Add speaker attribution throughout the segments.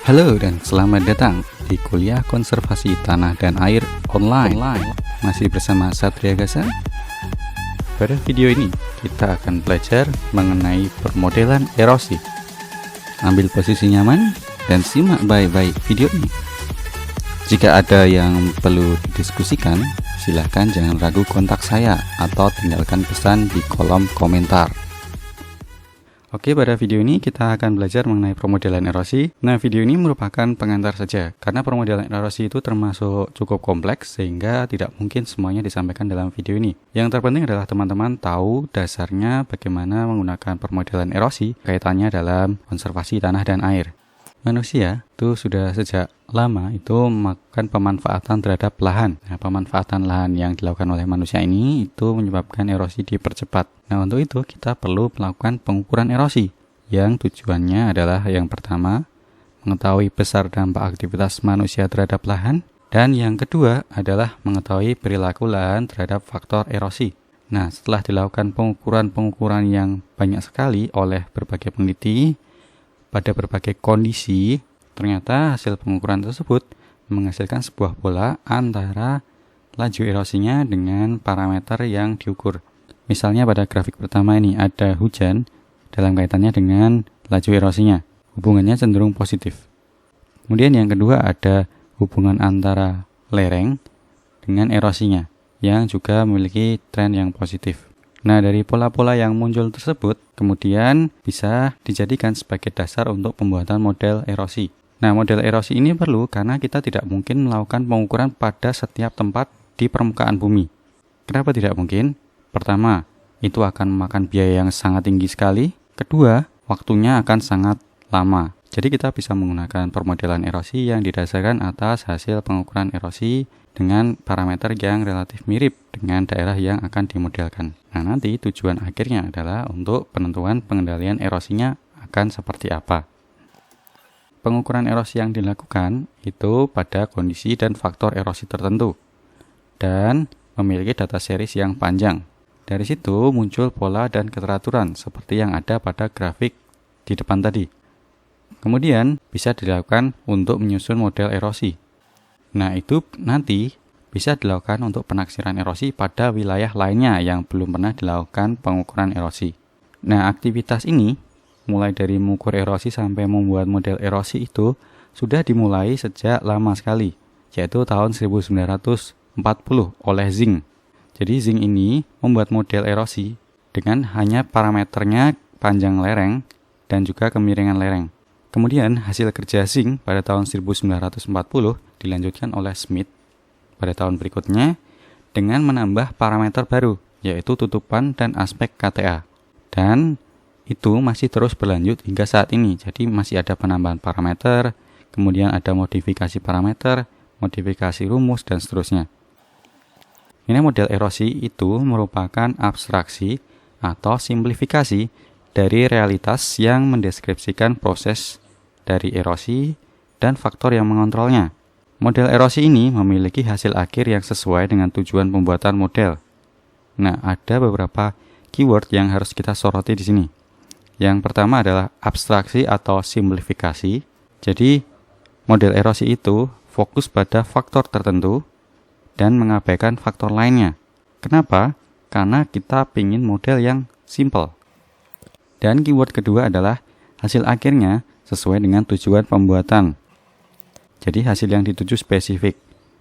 Speaker 1: Halo dan selamat datang di kuliah konservasi tanah dan air online. Masih bersama Satria Gasa. Pada video ini kita akan belajar mengenai permodelan erosi. Ambil posisi nyaman dan simak baik-baik video ini. Jika ada yang perlu didiskusikan, silahkan jangan ragu kontak saya atau tinggalkan pesan di kolom komentar. Oke, pada video ini kita akan belajar mengenai permodelan erosi. Nah, video ini merupakan pengantar saja, karena permodelan erosi itu termasuk cukup kompleks, sehingga tidak mungkin semuanya disampaikan dalam video ini. Yang terpenting adalah teman-teman tahu dasarnya bagaimana menggunakan permodelan erosi, kaitannya dalam konservasi tanah dan air. Manusia itu sudah sejak lama itu melakukan pemanfaatan terhadap lahan. Nah, pemanfaatan lahan yang dilakukan oleh manusia ini itu menyebabkan erosi dipercepat. Nah, untuk itu kita perlu melakukan pengukuran erosi yang tujuannya adalah yang pertama, mengetahui besar dampak aktivitas manusia terhadap lahan, dan yang kedua adalah mengetahui perilaku lahan terhadap faktor erosi. Nah, setelah dilakukan pengukuran yang banyak sekali oleh berbagai peneliti pada berbagai kondisi, ternyata hasil pengukuran tersebut menghasilkan sebuah pola antara laju erosinya dengan parameter yang diukur. Misalnya pada grafik pertama ini ada hujan dalam kaitannya dengan laju erosinya. Hubungannya cenderung positif. Kemudian yang kedua ada hubungan antara lereng dengan erosinya yang juga memiliki tren yang positif. Nah, dari pola-pola yang muncul tersebut kemudian bisa dijadikan sebagai dasar untuk pembuatan model erosi. Nah, model erosi ini perlu karena kita tidak mungkin melakukan pengukuran pada setiap tempat di permukaan bumi. Kenapa tidak mungkin? Pertama, itu akan memakan biaya yang sangat tinggi sekali. Kedua, waktunya akan sangat lama. Jadi kita bisa menggunakan permodelan erosi yang didasarkan atas hasil pengukuran erosi dengan parameter yang relatif mirip dengan daerah yang akan dimodelkan. Nah, nanti tujuan akhirnya adalah untuk penentuan pengendalian erosinya akan seperti apa. Pengukuran erosi yang dilakukan itu pada kondisi dan faktor erosi tertentu dan memiliki data series yang panjang. Dari situ muncul pola dan keteraturan seperti yang ada pada grafik di depan tadi. Kemudian bisa dilakukan untuk menyusun model erosi. Nah, itu nanti bisa dilakukan untuk penaksiran erosi pada wilayah lainnya yang belum pernah dilakukan pengukuran erosi. Nah, aktivitas ini mulai dari mengukur erosi sampai membuat model erosi itu sudah dimulai sejak lama sekali, yaitu tahun 1940 oleh Zing. Jadi Zing ini membuat model erosi dengan hanya parameternya panjang lereng dan juga kemiringan lereng. Kemudian hasil kerja Zing pada tahun 1940 dilanjutkan oleh Smith pada tahun berikutnya dengan menambah parameter baru, yaitu tutupan dan aspek KTA. Dan itu masih terus berlanjut hingga saat ini. Jadi masih ada penambahan parameter, kemudian ada modifikasi parameter, modifikasi rumus, dan seterusnya. Ini model erosi itu merupakan abstraksi atau simplifikasi dari realitas yang mendeskripsikan proses dari erosi dan faktor yang mengontrolnya. Model erosi ini memiliki hasil akhir yang sesuai dengan tujuan pembuatan model. Nah, ada beberapa keyword yang harus kita soroti di sini. Yang pertama adalah abstraksi atau simplifikasi. Jadi, model erosi itu fokus pada faktor tertentu dan mengabaikan faktor lainnya. Kenapa? Karena kita ingin model yang simple. Dan keyword kedua adalah hasil akhirnya sesuai dengan tujuan pembuatan. Jadi hasil yang dituju spesifik.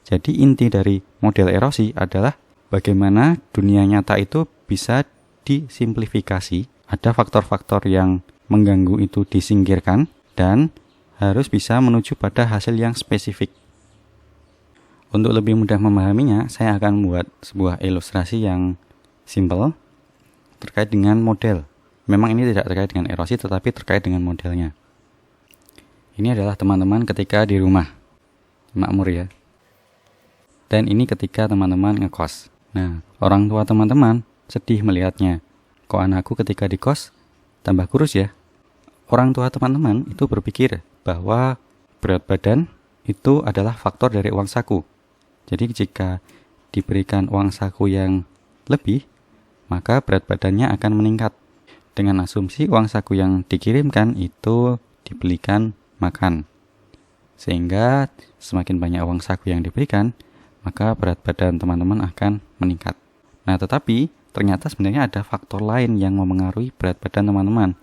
Speaker 1: Jadi inti dari model erosi adalah bagaimana dunia nyata itu bisa disimplifikasi. Ada faktor-faktor yang mengganggu itu disingkirkan dan harus bisa menuju pada hasil yang spesifik. Untuk lebih mudah memahaminya, saya akan membuat sebuah ilustrasi yang simple terkait dengan model. Memang ini tidak terkait dengan erosi, tetapi terkait dengan modelnya. Ini adalah teman-teman ketika di rumah, makmur ya. Dan ini ketika teman-teman ngekos. Nah, orang tua teman-teman sedih melihatnya. Kok anakku ketika di kos tambah kurus ya? Orang tua teman-teman itu berpikir bahwa berat badan itu adalah faktor dari uang saku. Jadi jika diberikan uang saku yang lebih, maka berat badannya akan meningkat. Dengan asumsi uang saku yang dikirimkan itu dibelikan makan. Sehingga semakin banyak uang saku yang diberikan, maka berat badan teman-teman akan meningkat. Nah, tetapi ternyata sebenarnya ada faktor lain yang memengaruhi berat badan teman-teman.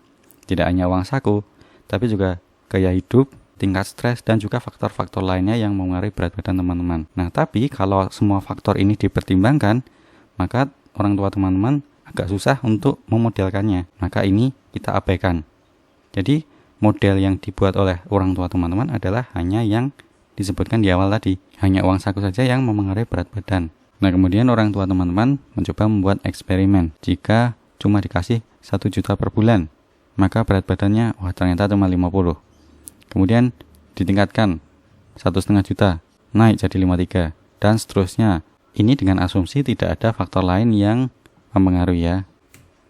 Speaker 1: Tidak hanya uang saku, tapi juga gaya hidup, tingkat stres, dan juga faktor-faktor lainnya yang memengaruhi berat badan teman-teman. Nah, tapi kalau semua faktor ini dipertimbangkan, maka orang tua teman-teman agak susah untuk memodelkannya. Maka ini kita abaikan. Jadi, model yang dibuat oleh orang tua teman-teman adalah hanya yang disebutkan di awal tadi. Hanya uang saku saja yang memengaruhi berat badan. Nah, kemudian orang tua teman-teman mencoba membuat eksperimen. Jika cuma dikasih 1 juta per bulan, maka berat badannya ternyata cuma 50. Kemudian ditingkatkan 1,5 juta, naik jadi 53, dan seterusnya. Ini dengan asumsi tidak ada faktor lain yang mempengaruhi ya.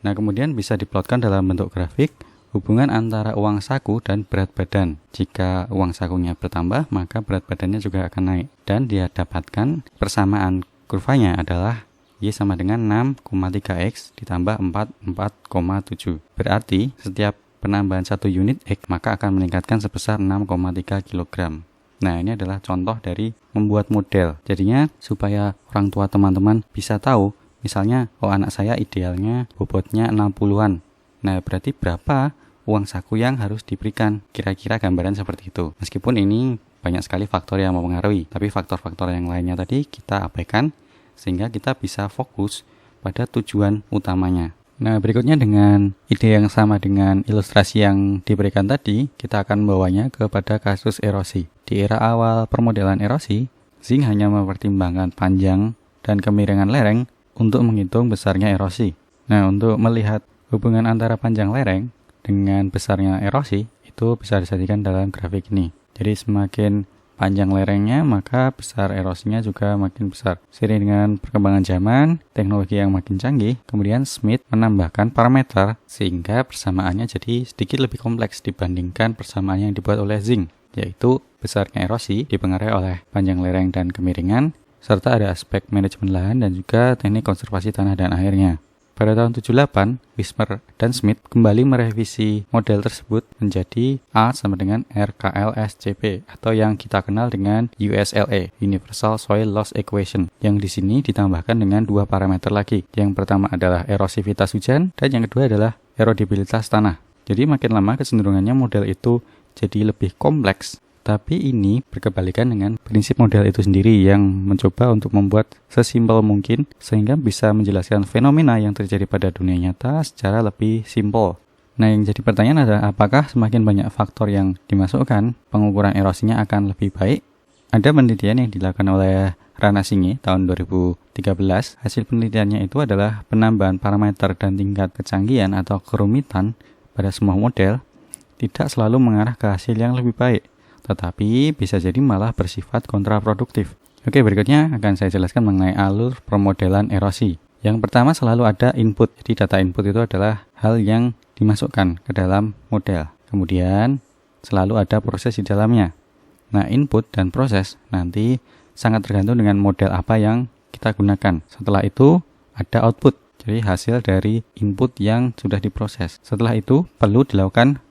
Speaker 1: Nah, kemudian bisa diplotkan dalam bentuk grafik hubungan antara uang saku dan berat badan. Jika uang sakunya bertambah, maka berat badannya juga akan naik. Dan dia dapatkan persamaan kurvanya adalah Y sama dengan 6,3X ditambah 4,7. Berarti setiap penambahan 1 unit X maka akan meningkatkan sebesar 6,3 kg. Nah, ini adalah contoh dari membuat model. Jadinya supaya orang tua teman-teman bisa tahu, misalnya, anak saya idealnya bobotnya 60-an. Nah, berarti berapa uang saku yang harus diberikan? Kira-kira gambaran seperti itu. Meskipun ini banyak sekali faktor yang mempengaruhi, tapi faktor-faktor yang lainnya tadi kita abaikan sehingga kita bisa fokus pada tujuan utamanya. Nah, berikutnya dengan ide yang sama dengan ilustrasi yang diberikan tadi, kita akan membawanya kepada kasus erosi. Di era awal permodelan erosi, Zink hanya mempertimbangkan panjang dan kemiringan lereng untuk menghitung besarnya erosi. Nah, untuk melihat hubungan antara panjang lereng dengan besarnya erosi itu bisa disajikan dalam grafik ini. Jadi semakin panjang lerengnya maka besar erosinya juga makin besar. Seiring dengan perkembangan zaman, teknologi yang makin canggih, kemudian Smith menambahkan parameter sehingga persamaannya jadi sedikit lebih kompleks dibandingkan persamaan yang dibuat oleh Zink, yaitu besarnya erosi dipengaruhi oleh panjang lereng dan kemiringan, serta ada aspek manajemen lahan dan juga teknik konservasi tanah dan airnya. Pada tahun 78, Wismer dan Smith kembali merevisi model tersebut menjadi A sama dengan RKLSCP atau yang kita kenal dengan USLA, Universal Soil Loss Equation, yang di sini ditambahkan dengan 2 parameter lagi. Yang pertama adalah erosivitas hujan dan yang kedua adalah erodibilitas tanah. Jadi makin lama kecenderungannya model itu jadi lebih kompleks. Tapi ini berkebalikan dengan prinsip model itu sendiri yang mencoba untuk membuat sesimpel mungkin sehingga bisa menjelaskan fenomena yang terjadi pada dunia nyata secara lebih simpel. Nah, yang jadi pertanyaan adalah apakah semakin banyak faktor yang dimasukkan, pengukuran erosinya akan lebih baik? Ada penelitian yang dilakukan oleh Rana Singhe tahun 2013. Hasil penelitiannya itu adalah penambahan parameter dan tingkat kecanggihan atau kerumitan pada semua model tidak selalu mengarah ke hasil yang lebih baik, tetapi bisa jadi malah bersifat kontraproduktif. Oke, berikutnya akan saya jelaskan mengenai alur permodelan erosi. Yang pertama selalu ada input. Jadi data input itu adalah hal yang dimasukkan ke dalam model. Kemudian selalu ada proses di dalamnya. Nah, input dan proses nanti sangat tergantung dengan model apa yang kita gunakan. Setelah itu ada output. Jadi hasil dari input yang sudah diproses. Setelah itu perlu dilakukan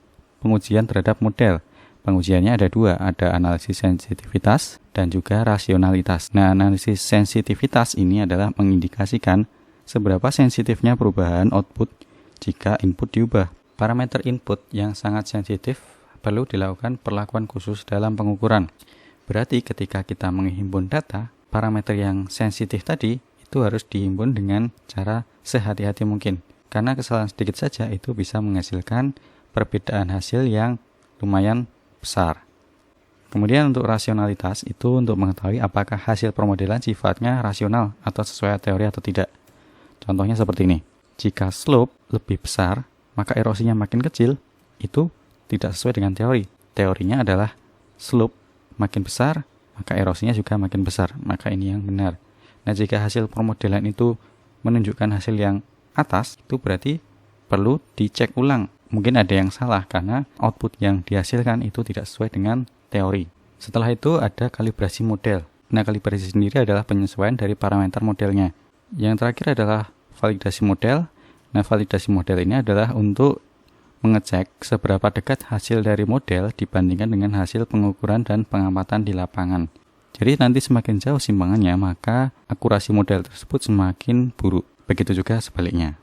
Speaker 1: pengujian terhadap model. Pengujiannya ada 2, ada analisis sensitivitas dan juga rasionalitas. Nah, analisis sensitivitas ini adalah mengindikasikan seberapa sensitifnya perubahan output jika input diubah. Parameter input yang sangat sensitif perlu dilakukan perlakuan khusus dalam pengukuran. Berarti ketika kita menghimpun data, parameter yang sensitif tadi itu harus dihimpun dengan cara sehati-hati mungkin. Karena kesalahan sedikit saja itu bisa menghasilkan perbedaan hasil yang lumayan besar. Kemudian untuk rasionalitas itu untuk mengetahui apakah hasil permodelan sifatnya rasional atau sesuai teori atau tidak. Contohnya seperti ini. Jika slope lebih besar, maka erosinya makin kecil, itu tidak sesuai dengan teori. Teorinya adalah slope makin besar, maka erosinya juga makin besar. Maka ini yang benar. Nah, jika hasil permodelan itu menunjukkan hasil yang atas, itu berarti perlu dicek ulang. Mungkin ada yang salah karena output yang dihasilkan itu tidak sesuai dengan teori. Setelah itu ada kalibrasi model. Nah, kalibrasi sendiri adalah penyesuaian dari parameter modelnya. Yang terakhir adalah validasi model. Nah, validasi model ini adalah untuk mengecek seberapa dekat hasil dari model dibandingkan dengan hasil pengukuran dan pengamatan di lapangan. Jadi nanti semakin jauh simpangannya, maka akurasi model tersebut semakin buruk. Begitu juga sebaliknya.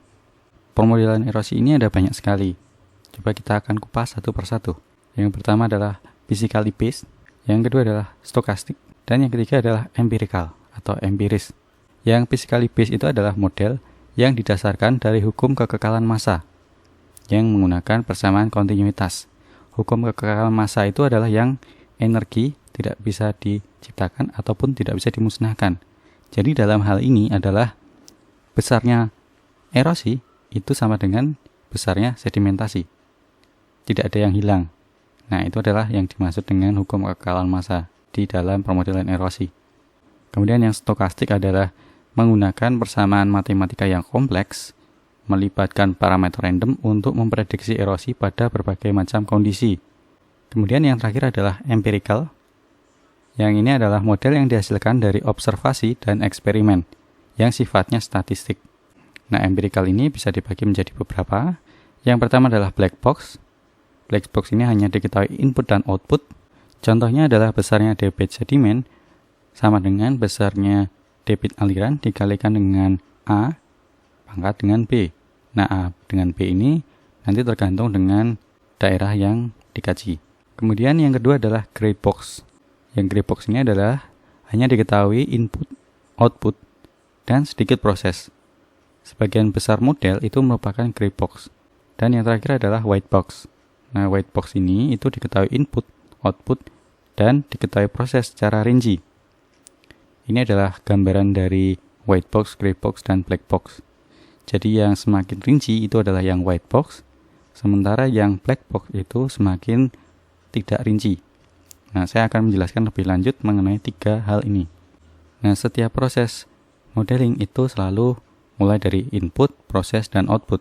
Speaker 1: Pemodelan erosi ini ada banyak sekali. Coba kita akan kupas satu persatu. Yang pertama adalah physically based, yang kedua adalah stochastic, dan yang ketiga adalah empirical atau empiris. Yang physically based itu adalah model yang didasarkan dari hukum kekekalan massa yang menggunakan persamaan kontinuitas. Hukum kekekalan massa itu adalah yang energi tidak bisa diciptakan ataupun tidak bisa dimusnahkan. Jadi dalam hal ini adalah besarnya erosi itu sama dengan besarnya sedimentasi. Tidak ada yang hilang. Nah, itu adalah yang dimaksud dengan hukum kekekalan massa di dalam pemodelan erosi. Kemudian yang stokastik adalah menggunakan persamaan matematika yang kompleks, melibatkan parameter random untuk memprediksi erosi pada berbagai macam kondisi. Kemudian yang terakhir adalah empirical. Yang ini adalah model yang dihasilkan dari observasi dan eksperimen yang sifatnya statistik. Nah, empirical ini bisa dibagi menjadi beberapa. Yang pertama adalah black box. Black box ini hanya diketahui input dan output. Contohnya adalah besarnya debit sedimen sama dengan besarnya debit aliran dikalikan dengan A pangkat dengan B. Nah, A dengan B ini nanti tergantung dengan daerah yang dikaji. Kemudian yang kedua adalah gray box. Yang gray box ini adalah hanya diketahui input, output, dan sedikit proses. Sebagian besar model itu merupakan gray box. Dan yang terakhir adalah white box. Nah, white box ini itu diketahui input, output, dan diketahui proses secara rinci. Ini adalah gambaran dari white box, gray box, dan black box. Jadi yang semakin rinci itu adalah yang white box, sementara yang black box itu semakin tidak rinci. Nah, saya akan menjelaskan lebih lanjut mengenai 3 hal ini. Nah, setiap proses modeling itu selalu mulai dari input, proses, dan output.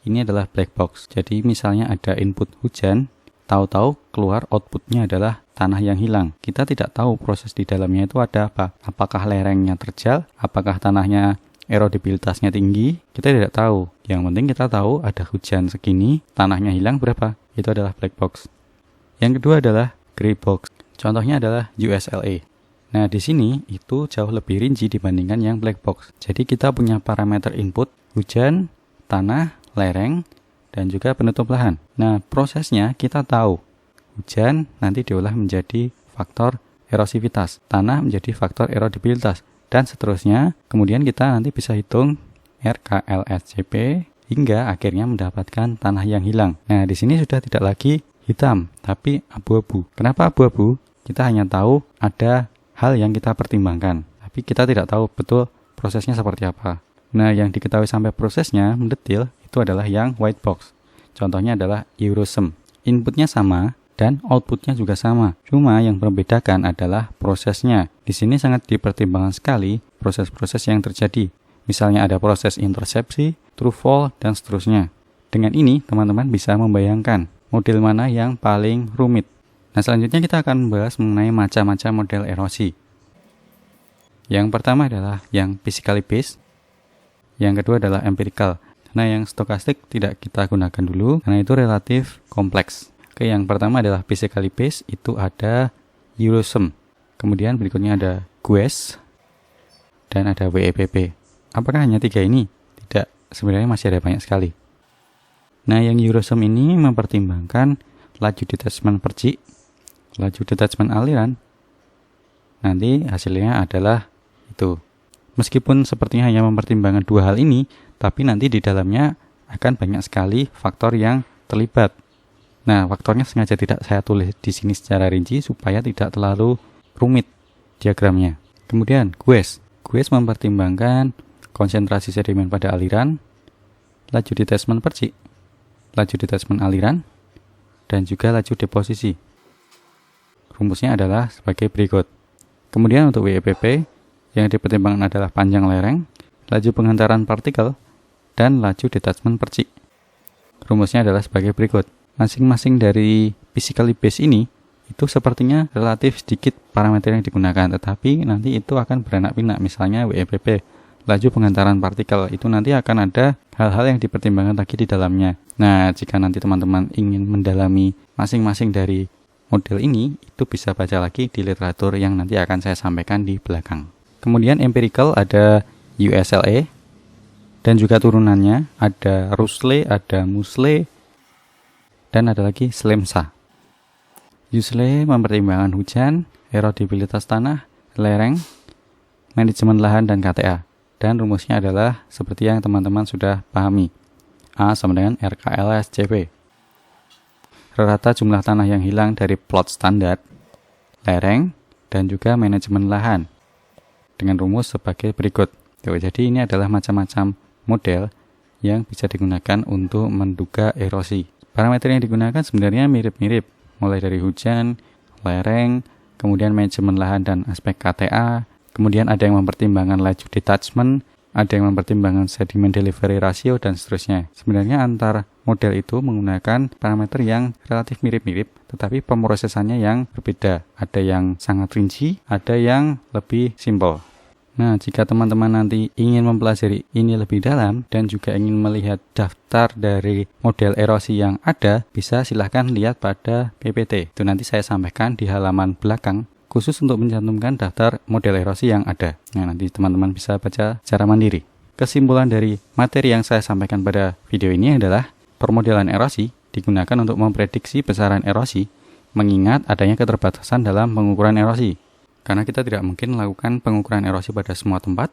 Speaker 1: Ini adalah black box. Jadi misalnya ada input hujan, tahu-tahu keluar outputnya adalah tanah yang hilang. Kita tidak tahu proses di dalamnya itu ada apa. Apakah lerengnya terjal? Apakah tanahnya erodibilitasnya tinggi? Kita tidak tahu. Yang penting kita tahu ada hujan segini, tanahnya hilang berapa. Itu adalah black box. Yang kedua adalah gray box. Contohnya adalah USLA. Nah, di sini itu jauh lebih rinci dibandingkan yang black box. Jadi kita punya parameter input, hujan, tanah, lereng, dan juga penutup lahan. Nah, prosesnya kita tahu. Hujan nanti diolah menjadi faktor erosivitas, tanah menjadi faktor erodibilitas, dan seterusnya. Kemudian kita nanti bisa hitung RKLSCP hingga akhirnya mendapatkan tanah yang hilang. Nah, di sini sudah tidak lagi hitam, tapi abu-abu. Kenapa abu-abu? Kita hanya tahu ada hal yang kita pertimbangkan, tapi kita tidak tahu betul prosesnya seperti apa. Nah, yang diketahui sampai prosesnya mendetil itu adalah yang white box. Contohnya adalah Eurosum. Inputnya sama dan outputnya juga sama. Cuma yang membedakan adalah prosesnya. Di sini sangat dipertimbangkan sekali proses-proses yang terjadi. Misalnya ada proses intersepsi, true fall, dan seterusnya. Dengan ini, teman-teman bisa membayangkan model mana yang paling rumit. Nah, selanjutnya kita akan membahas mengenai macam-macam model erosi. Yang pertama adalah yang physically based. Yang kedua adalah empirical. Nah, yang stokastik tidak kita gunakan dulu karena itu relatif kompleks. Oke, yang pertama adalah physically based, itu ada Eurosum. Kemudian berikutnya ada GUES dan ada WEPP. Apakah hanya 3 ini? Tidak, sebenarnya masih ada banyak sekali. Nah, yang Eurosum ini mempertimbangkan laju detachment percik, laju detachment aliran. Nanti hasilnya adalah itu. Meskipun sepertinya hanya mempertimbangkan 2 hal ini, tapi nanti di dalamnya akan banyak sekali faktor yang terlibat. Nah, faktornya sengaja tidak saya tulis di sini secara rinci supaya tidak terlalu rumit diagramnya. Kemudian GUES. GUES mempertimbangkan konsentrasi sedimen pada aliran, laju detachment percik, laju detachment aliran, dan juga laju deposisi. Rumusnya adalah sebagai berikut. Kemudian untuk WEPP, yang dipertimbangkan adalah panjang lereng, laju penghantaran partikel, dan laju detachment percik. Rumusnya adalah sebagai berikut. Masing-masing dari physically based ini, itu sepertinya relatif sedikit parameter yang digunakan, tetapi nanti itu akan beranak pinak. Misalnya WEPP, laju pengantaran partikel. Itu nanti akan ada hal-hal yang dipertimbangkan lagi di dalamnya. Nah, jika nanti teman-teman ingin mendalami masing-masing dari model ini, itu bisa baca lagi di literatur yang nanti akan saya sampaikan di belakang. Kemudian empirical ada USLA dan juga turunannya ada Rusle, ada Musle, dan ada lagi SLEMSA. USLA mempertimbangkan hujan, erodibilitas tanah, lereng, manajemen lahan, dan KTA. Dan rumusnya adalah seperti yang teman-teman sudah pahami. A sama dengan RKLSCP. Rata jumlah tanah yang hilang dari plot standar, lereng, dan juga manajemen lahan. Dengan rumus sebagai berikut. Jadi ini adalah macam-macam model yang bisa digunakan untuk menduga erosi. Parameter yang digunakan sebenarnya mirip-mirip, mulai dari hujan, lereng, kemudian manajemen lahan dan aspek KTA, kemudian ada yang mempertimbangkan laju detachment, ada yang mempertimbangkan sediment delivery ratio, dan seterusnya. Sebenarnya antar model itu menggunakan parameter yang relatif mirip-mirip, tetapi pemrosesannya yang berbeda. Ada yang sangat rinci, ada yang lebih simpel. Nah, jika teman-teman nanti ingin mempelajari ini lebih dalam dan juga ingin melihat daftar dari model erosi yang ada, bisa silahkan lihat pada PPT. Itu nanti saya sampaikan di halaman belakang, khusus untuk mencantumkan daftar model erosi yang ada. Nah, nanti teman-teman bisa baca secara mandiri. Kesimpulan dari materi yang saya sampaikan pada video ini adalah permodelan erosi digunakan untuk memprediksi besaran erosi, mengingat adanya keterbatasan dalam pengukuran erosi. Karena kita tidak mungkin melakukan pengukuran erosi pada semua tempat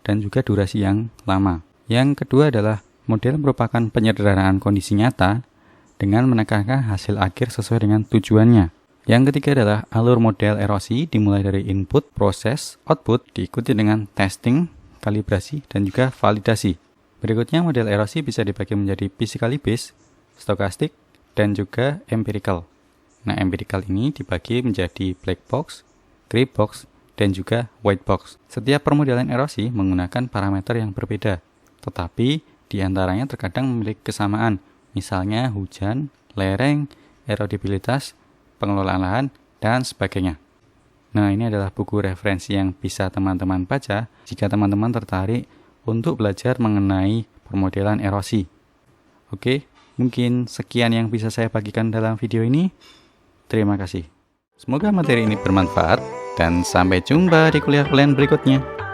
Speaker 1: dan juga durasi yang lama. Yang kedua adalah model merupakan penyederhanaan kondisi nyata dengan menekankan hasil akhir sesuai dengan tujuannya. Yang ketiga adalah alur model erosi dimulai dari input, proses, output, diikuti dengan testing, kalibrasi, dan juga validasi. Berikutnya model erosi bisa dibagi menjadi physically based, stochastic, dan juga empirical. Nah, empirical ini dibagi menjadi black box, gray box, dan juga white box. Setiap permodelan erosi menggunakan parameter yang berbeda, tetapi di antaranya terkadang memiliki kesamaan, misalnya hujan, lereng, erodibilitas, pengelolaan lahan, dan sebagainya. Nah, ini adalah buku referensi yang bisa teman-teman baca jika teman-teman tertarik untuk belajar mengenai permodelan erosi. Oke, mungkin sekian yang bisa saya bagikan dalam video ini. Terima kasih. Semoga materi ini bermanfaat dan sampai jumpa di kuliah kalian berikutnya.